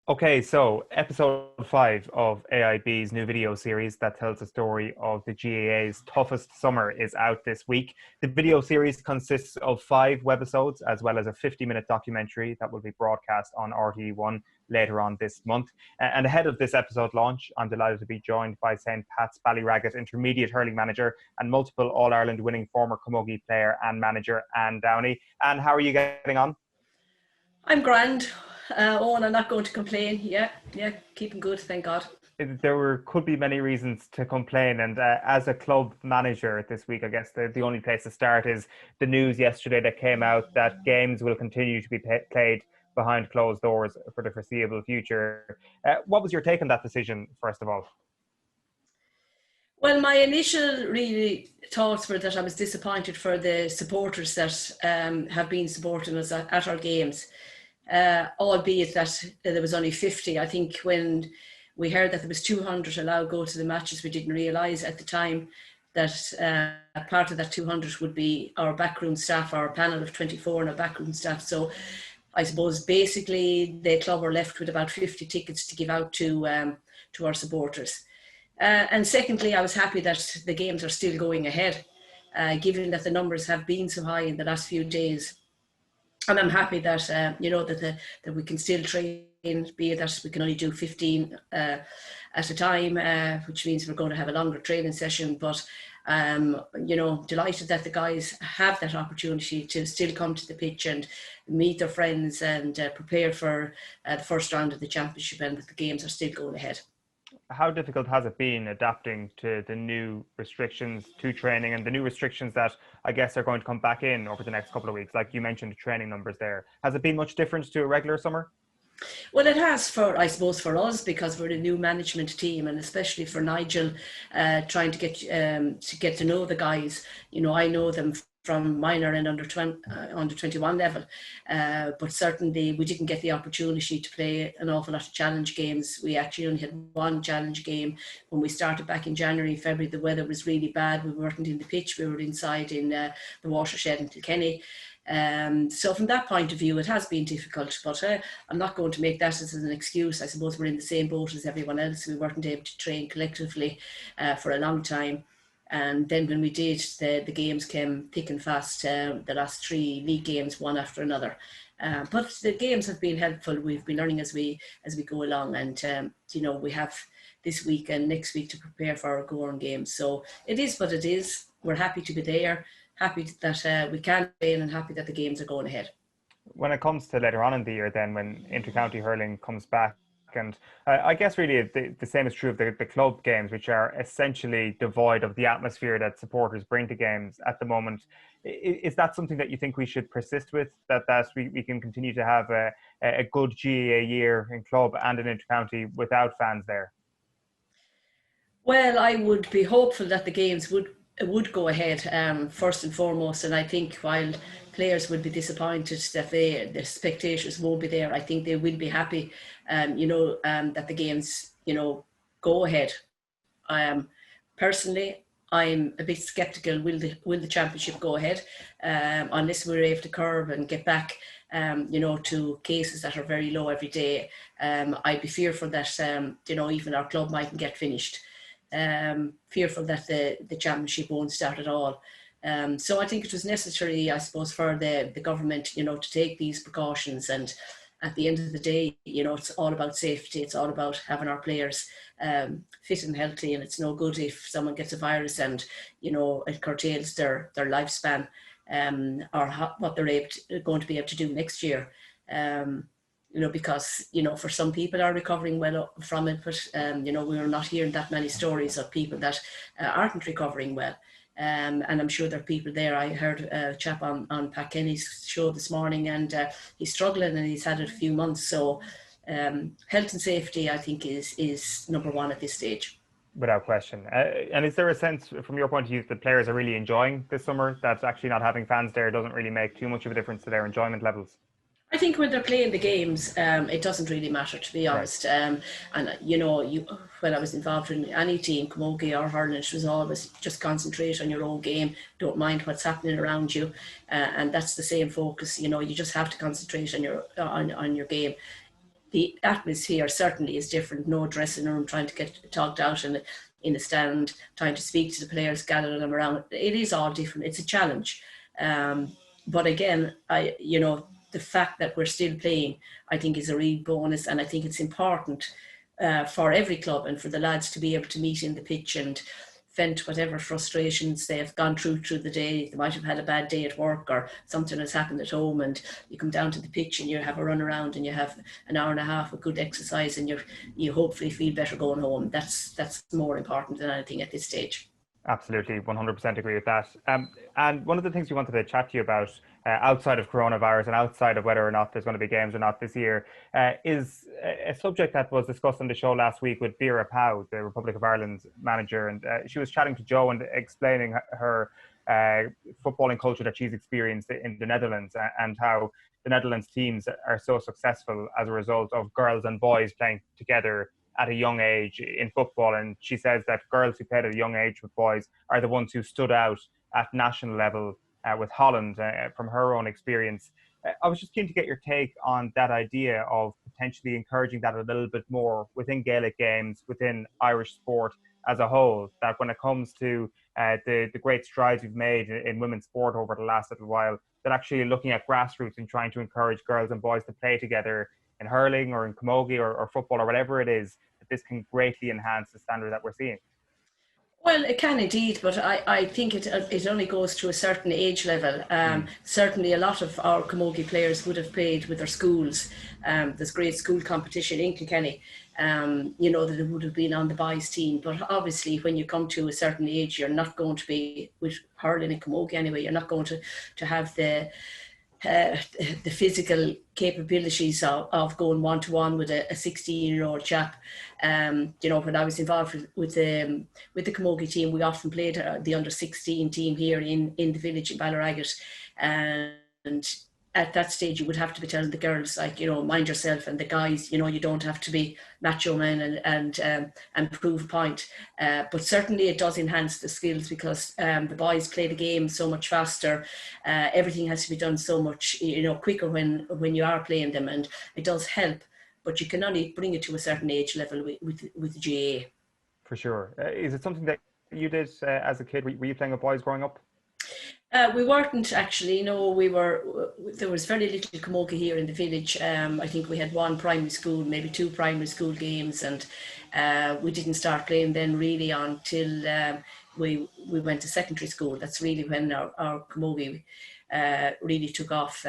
Okay, so episode 5 of AIB's new video series that tells the story of the GAA's toughest summer is out this week. The video series consists of 5 webisodes as well as a 50-minute documentary that will be broadcast on RTE1 later on this month. And ahead of this episode launch, I'm delighted to be joined by St. Pat's Ballyraggett intermediate hurling manager and multiple All-Ireland winning former Camogie player and manager, Anne Downey. Anne, how are you getting on? I'm grand. Owen, I'm not going to complain. Yeah, keeping good, thank God. Could be many reasons to complain, and as a club manager this week, I guess the only place to start is the news yesterday that came out that games will continue to be played behind closed doors for the foreseeable future. What was your take on that decision, first of all? Well, my initial really thoughts were that I was disappointed for the supporters that have been supporting us at our games, albeit that there was only 50. I think when we heard that there was 200 allowed go to the matches, we didn't realise at the time that part of that 200 would be our backroom staff, our panel of 24 and our backroom staff. So I suppose basically the club were left with about 50 tickets to give out to our supporters. And secondly, I was happy that the games are still going ahead, given that the numbers have been so high in the last few days. And I'm happy that that we can still train, be it that we can only do 15 at a time, which means we're going to have a longer training session. But delighted that the guys have that opportunity to still come to the pitch and meet their friends and prepare for the first round of the championship, and that the games are still going ahead. How difficult has it been adapting to the new restrictions to training and the new restrictions that I guess are going to come back in over the next couple of weeks? Like you mentioned, the training numbers there. Has it been much different to a regular summer? Well, it has I suppose, for us, because we're a new management team, and especially for Nigel, trying to get to know the guys. I know them from minor and under 21 level, but certainly we didn't get the opportunity to play an awful lot of challenge games. We actually only had one challenge game when we started back in January, February. The weather was really bad. We weren't in the pitch. We were inside in the watershed in Kilkenny. So from that point of view, it has been difficult, but I'm not going to make that as an excuse. I suppose we're in the same boat as everyone else. We weren't able to train collectively for a long time. And then when we did, the games came thick and fast, the last 3 league games, one after another. But the games have been helpful. We've been learning as we go along, and we have this week and next week to prepare for our Gorn games. So it is what it is. We're happy to be there, happy that we can train, and happy that the games are going ahead. When it comes to later on in the year, then when inter-county hurling comes back, and I guess really the same is true of the club games, which are essentially devoid of the atmosphere that supporters bring to games at the moment. Is that something that you think we should persist with, that we can continue to have a good GAA year in club and in inter-county without fans there? Well, I would be hopeful that the games would go ahead, first and foremost, and I think while players would be disappointed that the spectators won't be there, I think they will be happy, that the games, go ahead. Personally, I'm a bit sceptical. Will the championship go ahead, unless we're able to curb and get back, to cases that are very low every day? I'd be fearful that even our club mightn't get finished. Fearful that the championship won't start at all. So I think it was necessary, I suppose, for the government, to take these precautions. And at the end of the day, it's all about safety. It's all about having our players fit and healthy. And it's no good if someone gets a virus and, it curtails their lifespan, or what they're going to be able to do next year. Because, for some people are recovering well from it, but, we're not hearing that many stories of people that aren't recovering well. And I'm sure there are people there. I heard a chap on Pat Kenny's show this morning, and he's struggling, and he's had it a few months. So health and safety, I think, is number one at this stage. Without question. And is there a sense, from your point of view, that players are really enjoying this summer, that actually not having fans there doesn't really make too much of a difference to their enjoyment levels? I think when they're playing the games, it doesn't really matter, to be honest. Right. And when I was involved in any team, Camogie or hurling, it was always just concentrate on your own game. Don't mind what's happening around you, and that's the same focus. You just have to concentrate on your game. the atmosphere certainly is different. No dressing room trying to get talked out in a stand, trying to speak to the players, gather them around. It is all different. It's a challenge. But again, the fact that we're still playing, I think, is a real bonus, and I think it's important for every club and for the lads to be able to meet in the pitch and vent whatever frustrations they have gone through the day. They might have had a bad day at work or something has happened at home, and you come down to the pitch and you have a run around and you have an hour and a half of good exercise, and you hopefully feel better going home. That's more important than anything at this stage. Absolutely, 100% agree with that. And one of the things we wanted to chat to you about outside of coronavirus and outside of whether or not there's going to be games or not this year is a subject that was discussed on the show last week with Vera Powell, the Republic of Ireland manager. And she was chatting to Joe and explaining her footballing culture that she's experienced in the Netherlands, and how the Netherlands teams are so successful as a result of girls and boys playing together at a young age in football. And she says that girls who played at a young age with boys are the ones who stood out at national level with Holland from her own experience. I was just keen to get your take on that idea of potentially encouraging that a little bit more within Gaelic games, within Irish sport as a whole, that when it comes to the great strides we've made in women's sport over the last little while, that actually looking at grassroots and trying to encourage girls and boys to play together in hurling or in camogie or football or whatever it is, that this can greatly enhance the standard that we're seeing. Well, it can indeed, but I think it only goes to a certain age level. Certainly a lot of our camogie players would have played with their schools. There's great school competition in Kilkenny, that it would have been on the boys team. But obviously when you come to a certain age, you're not going to be, with hurling and camogie anyway, you're not going to have the physical capabilities of going one-to-one with a 16-year-old chap. When I was involved with the camogie team, we often played the under-16 team here in the village in Ballaragat, and at that stage you would have to be telling the girls, like, mind yourself, and the guys, you don't have to be macho men and prove a point. But certainly it does enhance the skills, because the boys play the game so much faster. Everything has to be done so much quicker when you are playing them, and it does help. But you can only bring it to a certain age level with the GAA. For sure. Is it something that you did as a kid? Were you playing with boys growing up? We weren't actually. No, there was very little camogie here in the village. I think we had one primary school, maybe two primary school games, and we didn't start playing then really until we went to secondary school. That's really when our camogie really took off.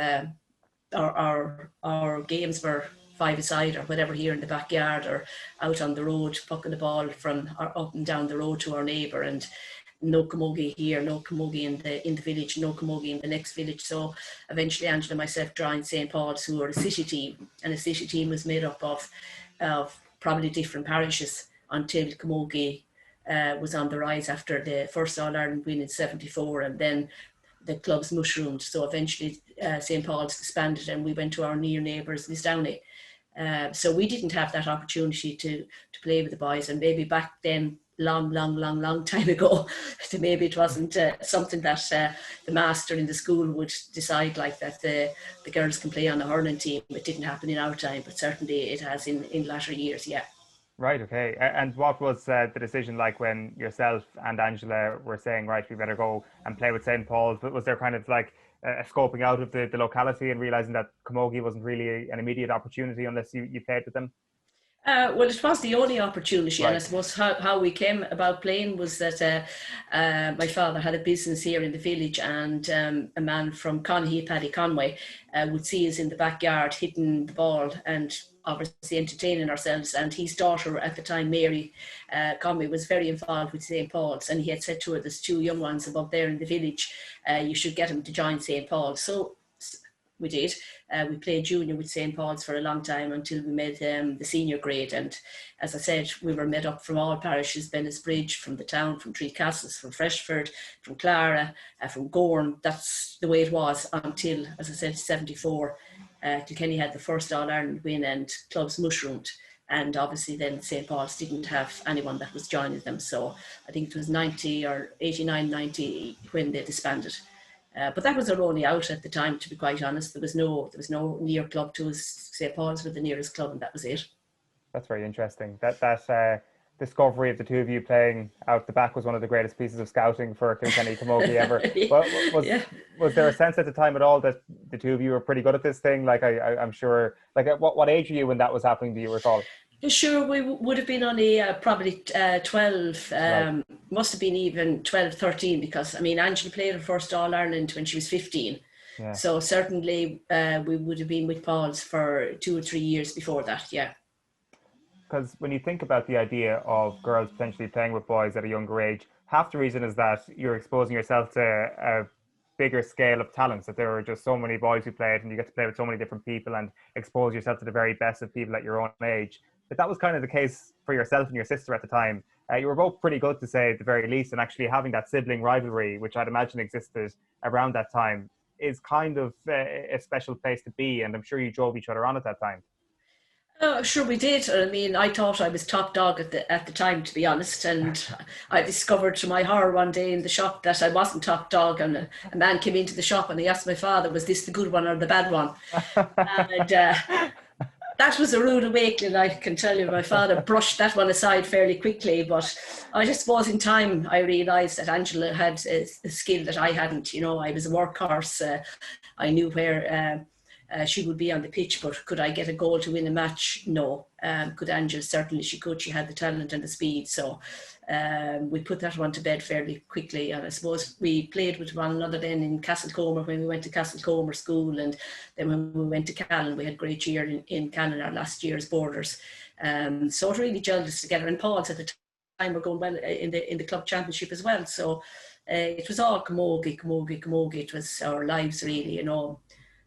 Our games were five-a-side or whatever here in the backyard or out on the road, pucking the ball from up and down the road to our neighbour, and no camogie here, no camogie in the village, no camogie in the next village. So eventually Angela and myself joined St. Paul's, who were a city team, and a city team was made up of probably different parishes until camogie was on the rise after the first All-Ireland win in '74, and then the clubs mushroomed. So eventually St. Paul's disbanded and we went to our near neighbours, Downey. So we didn't have that opportunity to play with the boys, and maybe back then, long time ago, maybe it wasn't something that the master in the school would decide, like that the girls can play on the hurling team. It didn't happen in our time, but certainly it has in latter years, yeah. Right, okay. And what was the decision like when yourself and Angela were saying, right, we better go and play with St. Paul's? But was there kind of like a scoping out of the locality and realising that camogie wasn't really an immediate opportunity unless you played with them? Well, it was the only opportunity, Right. and I suppose how we came about playing was that my father had a business here in the village, and a man from Conhy, Paddy Conway, would see us in the backyard hitting the ball and obviously entertaining ourselves. And his daughter at the time, Mary Conway, was very involved with St. Paul's, and he had said to her, there's two young ones above there in the village, you should get them to join St. Paul's. So we did. We played junior with St. Paul's for a long time until we made the senior grade. And as I said, we were made up from all parishes, Bennettsbridge, from the town, from Three Castles, from Freshford, from Clara, from Gorn. That's the way it was until, as I said, '74. Kilkenny had the first All-Ireland win and clubs mushroomed. And obviously then St. Paul's didn't have anyone that was joining them. So I think it was 90 or 89, 90 when they disbanded. But that was our only out at the time, to be quite honest. There was no near club to us. St. Paul's were the nearest club, and that was it. That's very interesting. That discovery of the two of you playing out the back was one of the greatest pieces of scouting for Kilkenny Camogie ever. Yeah. Was there a sense at the time at all that the two of you were pretty good at this thing? Like I'm sure. Like at what age were you when that was happening? Do you recall? Sure, we would have been only probably 12, Right. must have been even 12, 13, because, I mean, Angela played her first All-Ireland when she was 15. Yeah. So certainly we would have been with Paul's for 2 or 3 years before that, yeah. Because when you think about the idea of girls potentially playing with boys at a younger age, half the reason is that you're exposing yourself to a bigger scale of talents, that there are just so many boys who play it and you get to play with so many different people and expose yourself to the very best of people at your own age. But that was kind of the case for yourself and your sister at the time. You were both pretty good, to say at the very least, and actually having that sibling rivalry, which I'd imagine existed around that time, is kind of a special place to be, and I'm sure you drove each other on at that time. Oh, sure we did. I mean, I thought I was top dog at the time, to be honest. And I discovered to my horror one day in the shop that I wasn't top dog. And a man came into the shop and he asked my father, was this the good one or the bad one? And that was a rude awakening, I can tell you. My father brushed that one aside fairly quickly. But I just suppose in time I realised that Angela had a skill that I hadn't. You know, I was a workhorse. I knew where she would be on the pitch, but could I get a goal to win a match? No. Could Angela? Certainly she could. She had the talent and the speed. So we put that one to bed fairly quickly. And I suppose we played with one another then in Castlecomer when we went to Castlecomer school. And then when we went to Callan, we had a great year in Callan, our last year's borders. So it really gelled us together. And Paul's at the time were going well in the club championship as well. So it was all camogie. It was our lives, really, you know.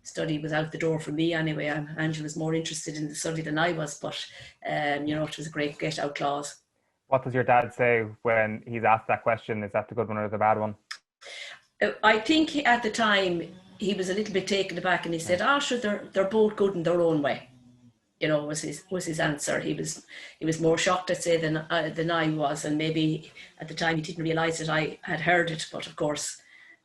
Study was out the door for me anyway. Angela was more interested in the study than I was, but you know, it was a great get out clause. What does your dad say when he's asked that question? Is that the good one or the bad one? I think at the time he was a little bit taken aback, and he said, "Ah, sure, they're both good in their own way." You know, was his answer. He was more shocked, I'd say, than I was, and maybe at the time he didn't realise that I had heard it. But of course,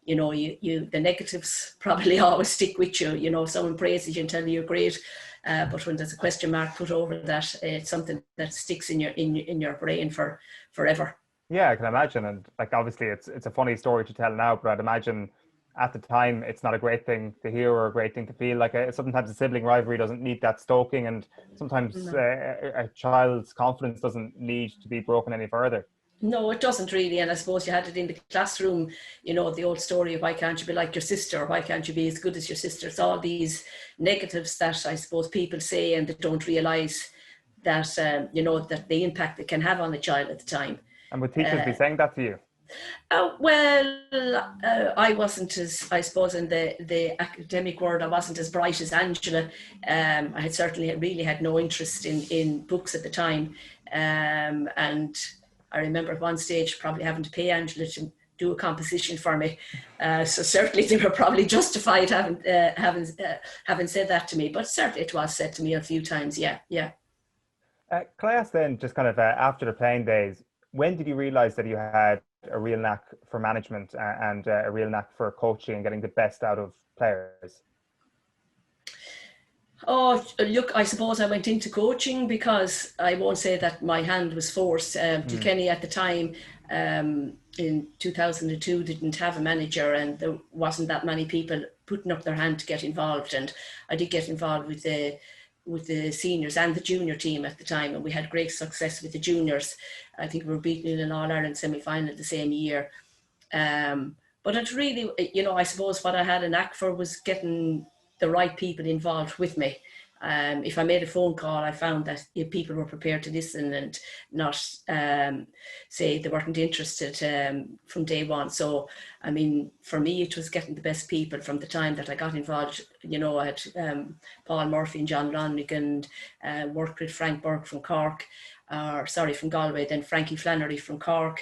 you know, you the negatives probably always stick with you. You know, someone praises you and tells you you're great, but when there's a question mark put over that, it's something that sticks in your brain for forever. Yeah, I can imagine. And like, obviously it's a funny story to tell now, but I'd imagine at the time it's not a great thing to hear or a great thing to feel. Like sometimes a sibling rivalry doesn't need that stoking, and sometimes a child's confidence doesn't need to be broken any further. No, it doesn't really. And I suppose you had it in the classroom, you know, the old story of why can't you be like your sister, or why can't you be as good as your sister? It's all these negatives that I suppose people say and they don't realise that, you know, that the impact it can have on a child at the time. And would teachers be saying that to you? I wasn't as, I suppose, in the academic world, I wasn't as bright as Angela. I had certainly really had no interest in books at the time. And I remember at one stage probably having to pay Angela to do a composition for me. So certainly they were probably justified having said that to me. But certainly it was said to me a few times. Yeah. Can I ask then, just kind of after the playing days, when did you realise that you had a real knack for management and a real knack for coaching and getting the best out of players? Oh, look, I suppose I went into coaching because I won't say that my hand was forced. Kilkenny at the time, in 2002, didn't have a manager, and there wasn't that many people putting up their hand to get involved. And I did get involved with the seniors and the junior team at the time, and we had great success with the juniors. I think we were beaten in an All-Ireland semi-final the same year. But it really, you know, I suppose what I had a knack for was getting the right people involved with me. If I made a phone call, I found that people were prepared to listen and not say they weren't interested from day one. So, I mean, for me, it was getting the best people from the time that I got involved. You know, I had Paul Murphy and John Lonnick, and worked with Frank Burke from Cork, from Galway, then Frankie Flannery from Cork,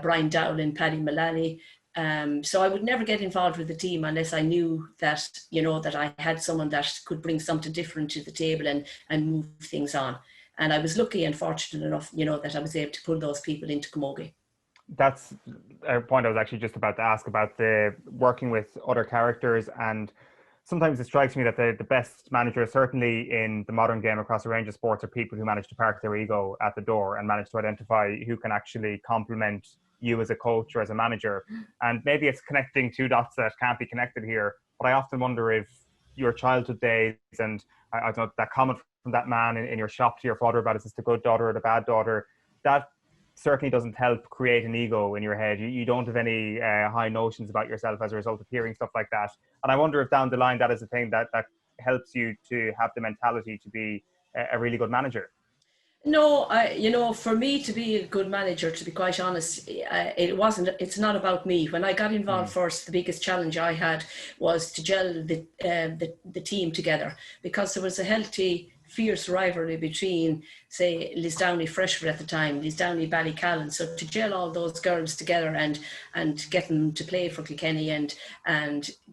Brian Dowling, Paddy Mullally. So I would never get involved with the team unless I knew that, you know, that I had someone that could bring something different to the table and move things on. And I was lucky and fortunate enough, you know, that I was able to pull those people into camogie. That's a point I was actually just about to ask about the working with other characters. And sometimes it strikes me that the best managers, certainly in the modern game across a range of sports, are people who manage to park their ego at the door and manage to identify who can actually complement you as a coach or as a manager. And maybe it's connecting two dots that can't be connected here. But I often wonder if your childhood days, and I don't know, that comment from that man in your shop to your father about is this the good daughter or the bad daughter, that certainly doesn't help create an ego in your head. You don't have any high notions about yourself as a result of hearing stuff like that. And I wonder if down the line that is a thing that helps you to have the mentality to be a really good manager. No, for me to be a good manager, to be quite honest, it's not about me. When I got involved first, the biggest challenge I had was to gel the team together, because there was a healthy, fierce rivalry between, say, Downey Freshford at the time, Downey Ballycallan. So to gel all those girls together and get them to play for Kilkenny and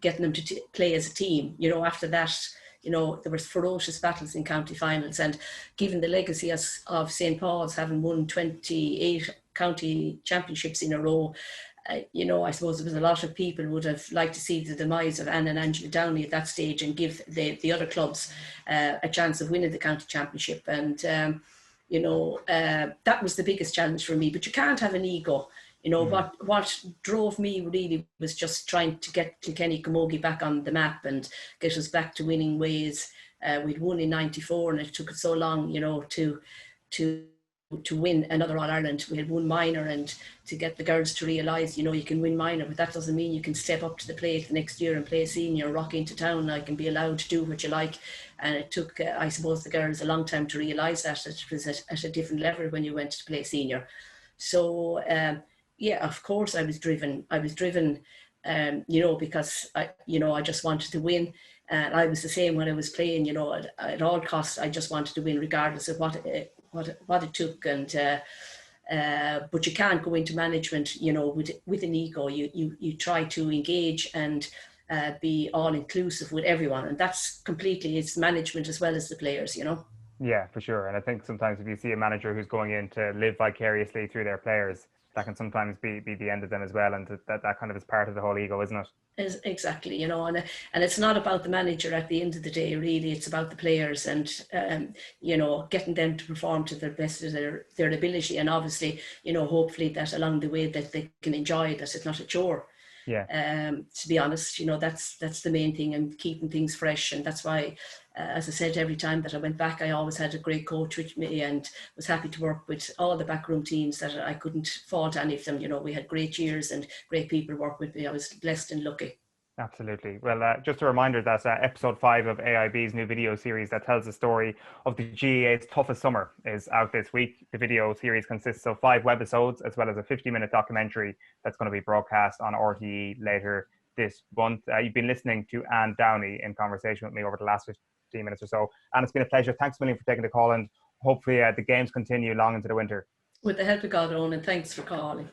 getting them to play as a team, after that, there was ferocious battles in county finals, and given the legacy of St. Paul's having won 28 county championships in a row, I suppose there was a lot of people would have liked to see the demise of Anne and Angela Downey at that stage and give the other clubs a chance of winning the county championship. And, that was the biggest challenge for me. But you can't have an ego. What drove me really was just trying to get Kilkenny Camogie back on the map and get us back to winning ways. We'd won in '94, and it took us so long, to win another All Ireland. We had won minor, and to get the girls to realise, you can win minor, but that doesn't mean you can step up to the plate the next year and play senior, rock into town like and be allowed to do what you like. And it took, I suppose, the girls a long time to realise that it was at a different level when you went to play senior. So, yeah, of course I was driven. Because I just wanted to win. And I was the same when I was playing, at all costs, I just wanted to win regardless of what it took. And but you can't go into management, with an ego. You try to engage and be all inclusive with everyone. And that's completely, it's management as well as the players, Yeah, for sure. And I think sometimes if you see a manager who's going in to live vicariously through their players, that can sometimes be the end of them as well. And that kind of is part of the whole ego, isn't it? Exactly, and it's not about the manager at the end of the day, really. It's about the players and, getting them to perform to the best of their ability. And obviously, hopefully that along the way that they can enjoy, that it's not a chore. Yeah. To be honest, that's the main thing, and keeping things fresh. And that's why, as I said, every time that I went back, I always had a great coach with me and was happy to work with all the backroom teams. That I couldn't fault any of them. We had great years and great people work with me. I was blessed and lucky. Absolutely. Well, just a reminder that episode 5 of AIB's new video series that tells the story of the GAA's toughest summer is out this week. The video series consists of 5 webisodes as well as a 50-minute documentary that's going to be broadcast on RTE later this month. You've been listening to Anne Downey in conversation with me over the last 15 minutes or so. And it's been a pleasure. Thanks a million for taking the call, and hopefully the games continue long into the winter. With the help of God, Owen, and thanks for calling.